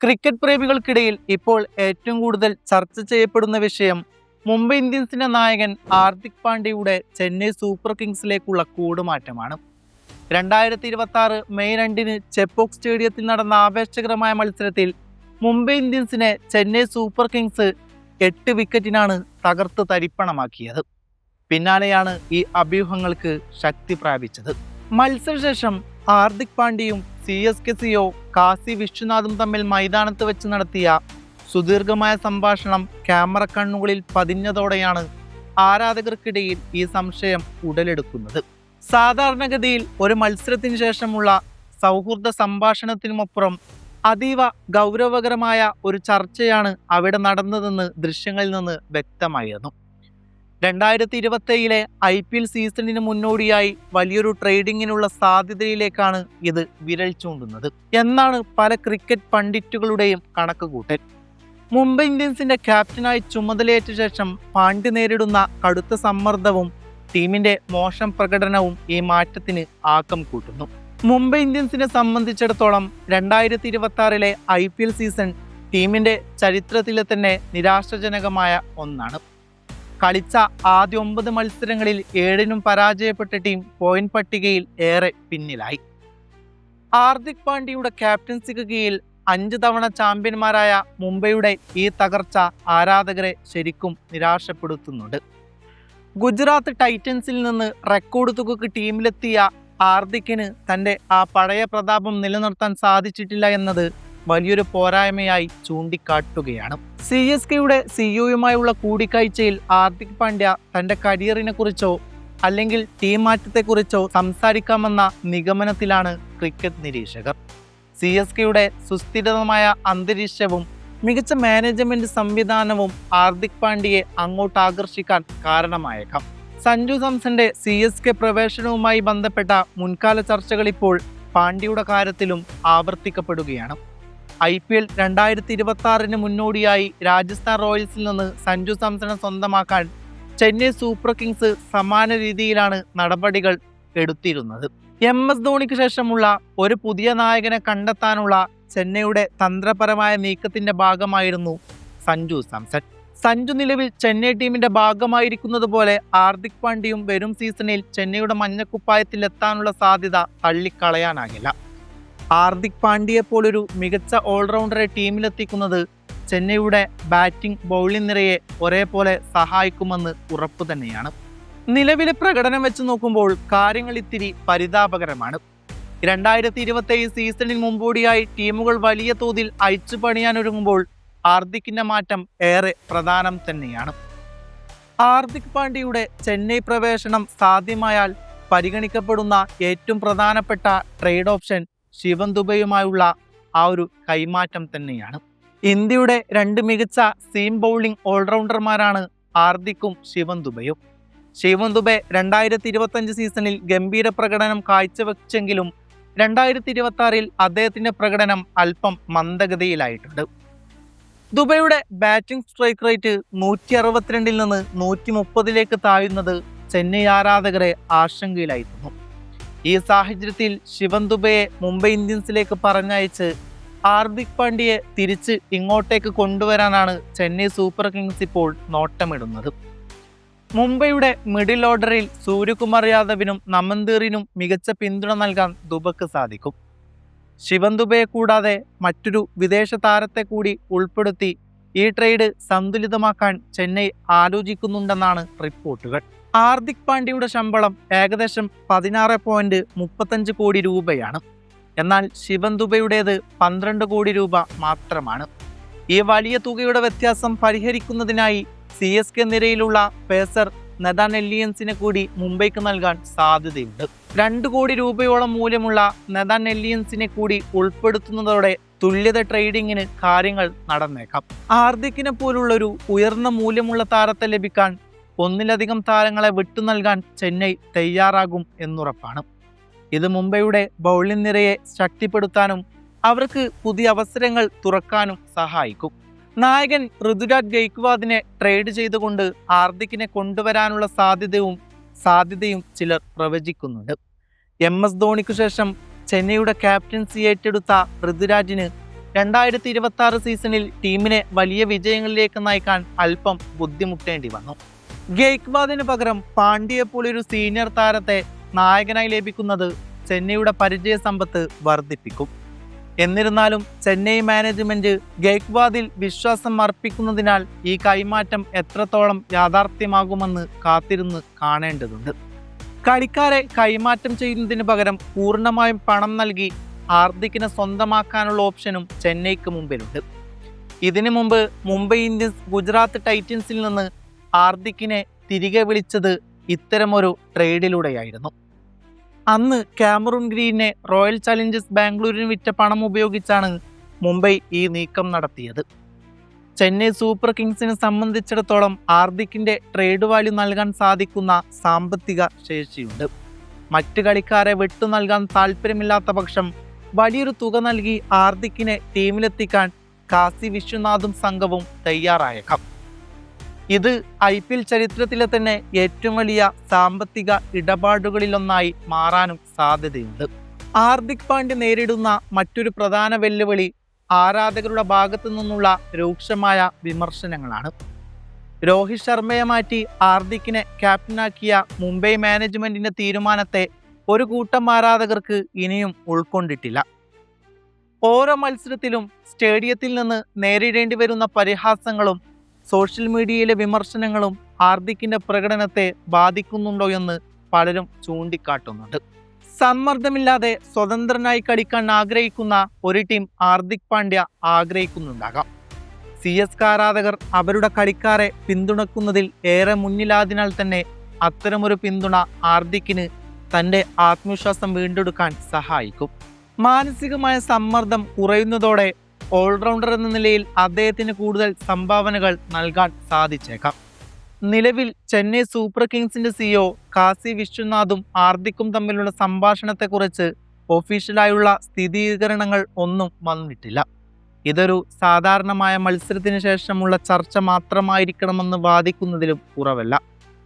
Cricket പ്രേമികൾക്കിടയിൽ ഇപ്പോൾ ഏറ്റവും കൂടുതൽ ചർച്ച ചെയ്യപ്പെടുന്ന വിഷയം മുംബൈ ഇന്ത്യൻസിന്റെ നായകൻ ഹാർദിക് പാണ്ഡ്യയുടെ ചെന്നൈ സൂപ്പർ കിങ്സിലേക്കുള്ള കൂടുമാറ്റമാണ്. 2026 മെയ് 2 ചെപ്പോക്ക് സ്റ്റേഡിയത്തിൽ നടന്ന ആവേശകരമായ മത്സരത്തിൽ മുംബൈ ഇന്ത്യൻസിനെ ചെന്നൈ സൂപ്പർ കിങ്സ് 8 വിക്കറ്റിനാണ് തകർത്ത് തരിപ്പണമാക്കിയത്. പിന്നാലെയാണ് ഈ അഭ്യൂഹങ്ങൾക്ക് ശക്തി പ്രാപിച്ചത്. മത്സരശേഷം ഹാർദിക് പാണ്ഡ്യയും CSK CEO കാശി വിശ്വനാഥും തമ്മിൽ മൈതാനത്ത് വെച്ച് നടത്തിയ സുദീർഘമായ സംഭാഷണം ക്യാമറ കണ്ണുകളിൽ പതിഞ്ഞതോടെയാണ് ആരാധകർക്കിടയിൽ ഈ സംശയം ഉടലെടുക്കുന്നത്. സാധാരണഗതിയിൽ ഒരു മത്സരത്തിന് ശേഷമുള്ള സൗഹൃദ സംഭാഷണത്തിനുമപ്പുറം അതീവ ഗൗരവകരമായ ഒരു ചർച്ചയാണ് അവിടെ നടന്നതെന്ന് ദൃശ്യങ്ങളിൽ നിന്ന് വ്യക്തമായിരുന്നു. 2027 IPL സീസണിന് മുന്നോടിയായി വലിയൊരു ട്രേഡിങ്ങിനുള്ള സാധ്യതയിലേക്കാണ് ഇത് വിരൽ ചൂണ്ടുന്നത് എന്നാണ് പല ക്രിക്കറ്റ് പണ്ഡിറ്റുകളുടെയും കണക്കുകൂട്ടൽ. മുംബൈ ഇന്ത്യൻസിന്റെ ക്യാപ്റ്റനായി ചുമതലയേറ്റ ശേഷം പാണ്ഡ്യ നേരിടുന്ന കടുത്ത സമ്മർദ്ദവും ടീമിന്റെ മോശം പ്രകടനവും ഈ മാറ്റത്തിന് ആക്കം കൂട്ടുന്നു. മുംബൈ ഇന്ത്യൻസിനെ സംബന്ധിച്ചിടത്തോളം 2026 IPL സീസൺ ടീമിന്റെ ചരിത്രത്തിലെ തന്നെ നിരാശാജനകമായ ഒന്നാണ്. കളിച്ച ആദ്യ 9 മത്സരങ്ങളിൽ 7നും പരാജയപ്പെട്ട ടീം പോയിന്റ് പട്ടികയിൽ ഏറെ പിന്നിലായി. ഹാർദിക് പാണ്ഡ്യയുടെ ക്യാപ്റ്റൻസിക്ക് കീഴിൽ 5 തവണ ചാമ്പ്യന്മാരായ മുംബൈയുടെ ഈ തകർച്ച ആരാധകരെ ശരിക്കും നിരാശപ്പെടുത്തുന്നുണ്ട്. ഗുജറാത്ത് ടൈറ്റൻസിൽ നിന്ന് റെക്കോർഡ് തുകക്ക് ടീമിലെത്തിയ ഹാർദിക്കിന് തൻ്റെ ആ പഴയ പ്രതാപം നിലനിർത്താൻ സാധിച്ചിട്ടില്ല എന്നത് വലിയൊരു പോരായ്മയായി ചൂണ്ടിക്കാട്ടുകയാണ്. CSKയുടെ CEOയുമായുള്ള കൂടിക്കാഴ്ചയിൽ ഹാർദിക് പാണ്ഡ്യ തൻ്റെ കരിയറിനെ കുറിച്ചോ അല്ലെങ്കിൽ ടീം മാറ്റത്തെക്കുറിച്ചോ സംസാരിക്കാമെന്ന നിഗമനത്തിലാണ് ക്രിക്കറ്റ് നിരീക്ഷകർ. CSKയുടെ സുസ്ഥിരമായ അന്തരീക്ഷവും മികച്ച മാനേജ്മെന്റ് സംവിധാനവും ഹാർദിക് പാണ്ഡ്യയെ അങ്ങോട്ട് ആകർഷിക്കാൻ കാരണമായേക്കാം. സഞ്ജു സാംസന്റെ CSK പ്രവേശനവുമായി ബന്ധപ്പെട്ട മുൻകാല ചർച്ചകൾ ഇപ്പോൾ പാണ്ഡ്യയുടെ കാര്യത്തിലും ആവർത്തിക്കപ്പെടുകയാണ്. IPL 2026 മുന്നോടിയായി രാജസ്ഥാൻ റോയൽസിൽ നിന്ന് സഞ്ജു സാംസനെ സ്വന്തമാക്കാൻ ചെന്നൈ സൂപ്പർ കിങ്സ് സമാന രീതിയിലാണ് നടപടികൾ എടുത്തിരുന്നത്. MS ധോണിക്ക് ശേഷമുള്ള ഒരു പുതിയ നായകനെ കണ്ടെത്താനുള്ള ചെന്നൈയുടെ തന്ത്രപരമായ നീക്കത്തിന്റെ ഭാഗമായിരുന്നു സഞ്ജു സാംസൺ. സഞ്ജു നിലവിൽ ചെന്നൈ ടീമിന്റെ ഭാഗമായിരിക്കുന്നത് പോലെ ഹാർദിക് പാണ്ഡ്യയും വരും സീസണിൽ ചെന്നൈയുടെ മഞ്ഞക്കുപ്പായത്തിൽ എത്താനുള്ള സാധ്യത തള്ളിക്കളയാനാകില്ല. ഹാർദിക് പാണ്ഡ്യയെ പോലൊരു മികച്ച ഓൾറൗണ്ടറെ ടീമിലെത്തിക്കുന്നത് ചെന്നൈയുടെ ബാറ്റിംഗ് ബൗളിംഗ് നിരയെ ഒരേപോലെ സഹായിക്കുമെന്ന് ഉറപ്പു തന്നെയാണ്. നിലവിലെ പ്രകടനം വെച്ച് നോക്കുമ്പോൾ കാര്യങ്ങൾ ഇത്തിരി പരിതാപകരമാണ്. 2027 സീസണിന് മുമ്പോടിയായി ടീമുകൾ വലിയ തോതിൽ അയച്ചു പണിയാനൊരുങ്ങുമ്പോൾ ഹാർദിക്കിന്റെ മാറ്റം ഏറെ പ്രധാനം തന്നെയാണ്. ഹാർദിക് പാണ്ഡ്യയുടെ ചെന്നൈ പ്രവേശനം സാധ്യമായാൽ പരിഗണിക്കപ്പെടുന്ന ഏറ്റവും പ്രധാനപ്പെട്ട ട്രേഡ് ഓപ്ഷൻ ശിവൻ ദുബെയുമായുള്ള ആ ഒരു കൈമാറ്റം തന്നെയാണ്. ഇന്ത്യയുടെ 2 മികച്ച സീം ബൗളിംഗ് ഓൾറൗണ്ടർമാരാണ് ഹാർദിക്കും ശിവൻ ദുബെയും. ശിവൻ ദുബെ 2025 സീസണിൽ ഗംഭീര പ്രകടനം കാഴ്ചവെച്ചെങ്കിലും 2026 അദ്ദേഹത്തിന്റെ പ്രകടനം അല്പം മന്ദഗതിയിലായിട്ടുണ്ട്. ദുബെയുടെ ബാറ്റിംഗ് സ്ട്രൈക്ക് റേറ്റ് 162 നിന്ന് 130 താഴുന്നത് ചെന്നൈ ആരാധകരെ ആശങ്കയിലായിരുന്നു. ഈ സാഹചര്യത്തിൽ ശിവൻ ദുബെയെ മുംബൈ ഇന്ത്യൻസിലേക്ക് പറഞ്ഞയച്ച് ഹാർദിക് പാണ്ഡ്യയെ തിരിച്ച് ഇങ്ങോട്ടേക്ക് കൊണ്ടുവരാനാണ് ചെന്നൈ സൂപ്പർ കിങ്സ് ഇപ്പോൾ നോട്ടമിടുന്നത്. മുംബൈയുടെ മിഡിൽ ഓർഡറിൽ സൂര്യകുമാർ യാദവിനും നമന്തീറിനും മികച്ച പിന്തുണ നൽകാൻ ദുബെക്ക് സാധിക്കും. ശിവൻ ദുബെയെ കൂടാതെ മറ്റൊരു വിദേശ താരത്തെ കൂടി ഉൾപ്പെടുത്തി ഈ ട്രേഡ് സന്തുലിതമാക്കാൻ ചെന്നൈ ആലോചിക്കുന്നുണ്ടെന്നാണ് റിപ്പോർട്ടുകൾ. ഹാർദിക് പാണ്ഡ്യയുടെ ശമ്പളം ഏകദേശം 16.35 കോടി രൂപയാണ്. എന്നാൽ ശിവൻ ദുബെയുടേത് 12 കോടി രൂപ മാത്രമാണ്. ഈ വലിയ തുകയുടെ വ്യത്യാസം പരിഹരിക്കുന്നതിനായി CSK നിരയിലുള്ള പേസർ നെതാൻ എല്ലിയൻസിനെ കൂടി മുംബൈക്ക് നൽകാൻ സാധ്യതയുണ്ട്. 2 കോടി രൂപയോളം മൂല്യമുള്ള നെതാൻ എല്ലിയൻസിനെ കൂടി ഉൾപ്പെടുത്തുന്നതോടെ തുല്യത ട്രേഡിങ്ങിന് കാര്യങ്ങൾ നടന്നേക്കാം. ഹാർദിക്കിനെ പോലുള്ളൊരു ഉയർന്ന മൂല്യമുള്ള താരത്തെ ലഭിക്കാൻ ഒന്നിലധികം താരങ്ങളെ വിട്ടു നൽകാൻ ചെന്നൈ തയ്യാറാകും എന്നുറപ്പാണ്. ഇത് മുംബൈയുടെ ബൗളിംഗ് നിരയെ ശക്തിപ്പെടുത്താനും അവർക്ക് പുതിയ അവസരങ്ങൾ തുറക്കാനും സഹായിക്കും. നായകൻ ഋതുരാജ് ഗെയ്ക്വാദിനെ ട്രേഡ് ചെയ്തുകൊണ്ട് ഹാർദിക്കിനെ കൊണ്ടുവരാനുള്ള സാധ്യതയും ചിലർ പ്രവചിക്കുന്നുണ്ട്. MS ധോണിക്കു ശേഷം ചെന്നൈയുടെ ക്യാപ്റ്റൻസി ഏറ്റെടുത്ത ഋതുരാജിന് 2026 സീസണിൽ ടീമിനെ വലിയ വിജയങ്ങളിലേക്ക് നയിക്കാൻ അല്പം ബുദ്ധിമുട്ടേണ്ടി വന്നു. ഗെയ്ക്വാദിന് പകരം പാണ്ഡ്യയെപ്പോലൊരു സീനിയർ താരത്തെ നായകനായി ലഭിക്കുന്നത് ചെന്നൈയുടെ പരിചയ സമ്പത്ത് വർദ്ധിപ്പിക്കും. എന്നിരുന്നാലും ചെന്നൈ മാനേജ്മെന്റ് ഗെയ്ക്വാദിൽ വിശ്വാസം അർപ്പിക്കുന്നതിനാൽ ഈ കൈമാറ്റം എത്രത്തോളം യാഥാർത്ഥ്യമാകുമെന്ന് കാത്തിരുന്ന് കാണേണ്ടതുണ്ട്. കളിക്കാരെ കൈമാറ്റം ചെയ്യുന്നതിന് പകരം പൂർണ്ണമായും പണം നൽകി ഹാർദിക്കിനെ സ്വന്തമാക്കാനുള്ള ഓപ്ഷനും ചെന്നൈക്ക് മുമ്പിലുണ്ട്. ഇതിനു മുമ്പ് മുംബൈ ഇന്ത്യൻസ് ഗുജറാത്ത് ടൈറ്റൻസിൽ നിന്ന് ഹാർദിക്കിനെ തിരികെ വിളിച്ചത് ഇത്തരമൊരു ട്രേഡിലൂടെയായിരുന്നു. അന്ന് കാമറൂൺ ഗ്രീനെ റോയൽ ചലഞ്ചേഴ്സ് ബാംഗ്ലൂരിന് വിറ്റ പണം ഉപയോഗിച്ചാണ് മുംബൈ ഈ നീക്കം നടത്തിയത്. ചെന്നൈ സൂപ്പർ കിങ്സിനെ സംബന്ധിച്ചിടത്തോളം ഹാർദിക്കിന്റെ ട്രേഡ് വാല്യൂ നൽകാൻ സാധിക്കുന്ന സാമ്പത്തിക ശേഷിയുണ്ട്. മറ്റു കളിക്കാരെ വിട്ടു നൽകാൻ താല്പര്യമില്ലാത്ത പക്ഷം വലിയൊരു തുക നൽകി ഹാർദിക്കിനെ ടീമിലെത്തിക്കാൻ കാശി വിശ്വനാഥും സംഘവും തയ്യാറായേക്കാം. ഇത് IPL ചരിത്രത്തിലെ തന്നെ ഏറ്റവും വലിയ സാമ്പത്തിക ഇടപാടുകളിലൊന്നായി മാറാനും സാധ്യതയുണ്ട്. ഹാർദിക് പാണ്ഡ്യ നേരിടുന്ന മറ്റൊരു പ്രധാന വെല്ലുവിളി ആരാധകരുടെ ഭാഗത്തു നിന്നുള്ള രൂക്ഷമായ വിമർശനങ്ങളാണ്. രോഹിത് ശർമ്മയെ മാറ്റി ഹാർദിക്കിനെ ക്യാപ്റ്റനാക്കിയ മുംബൈ മാനേജ്മെന്റിന്റെ തീരുമാനത്തെ ഒരു കൂട്ടം ആരാധകർക്ക് ഇനിയും ഉൾക്കൊണ്ടിട്ടില്ല. ഓരോ മത്സരത്തിലും സ്റ്റേഡിയത്തിൽ നിന്ന് നേരിടേണ്ടി വരുന്ന പരിഹാസങ്ങളും സോഷ്യൽ മീഡിയയിലെ വിമർശനങ്ങളും ഹാർദിക്കിന്റെ പ്രകടനത്തെ ബാധിക്കുന്നുണ്ടോ എന്ന് പലരും ചൂണ്ടിക്കാട്ടുന്നുണ്ട്. സമ്മർദ്ദമില്ലാതെ സ്വതന്ത്രനായി കളിക്കാൻ ആഗ്രഹിക്കുന്ന ഒരു ടീം ഹാർദിക് പാണ്ഡ്യ ആഗ്രഹിക്കുന്നുണ്ടാകാം. CSK ആരാധകർ അവരുടെ കളിക്കാരെ പിന്തുണക്കുന്നതിൽ ഏറെ മുന്നിലായതിനാൽ തന്നെ അത്തരമൊരു പിന്തുണ ഹാർദിക്കിന് തൻ്റെ ആത്മവിശ്വാസം വീണ്ടെടുക്കാൻ സഹായിക്കും. മാനസികമായ സമ്മർദ്ദം കുറയുന്നതോടെ ഓൾറൗണ്ടർ എന്ന നിലയിൽ അദ്ദേഹത്തിന് കൂടുതൽ സംഭാവനകൾ നൽകാൻ സാധിച്ചേക്കാം. നിലവിൽ ചെന്നൈ സൂപ്പർ കിങ്സിന്റെ CEO കാശി വിശ്വനാഥും ഹാർദിക്കും തമ്മിലുള്ള സംഭാഷണത്തെക്കുറിച്ച് ഒഫീഷ്യലായുള്ള സ്ഥിരീകരണങ്ങൾ ഒന്നും വന്നിട്ടില്ല. ഇതൊരു സാധാരണമായ മത്സരത്തിന് ശേഷമുള്ള ചർച്ച മാത്രമായിരിക്കണമെന്ന് വാദിക്കുന്നതിലും കുറവല്ല.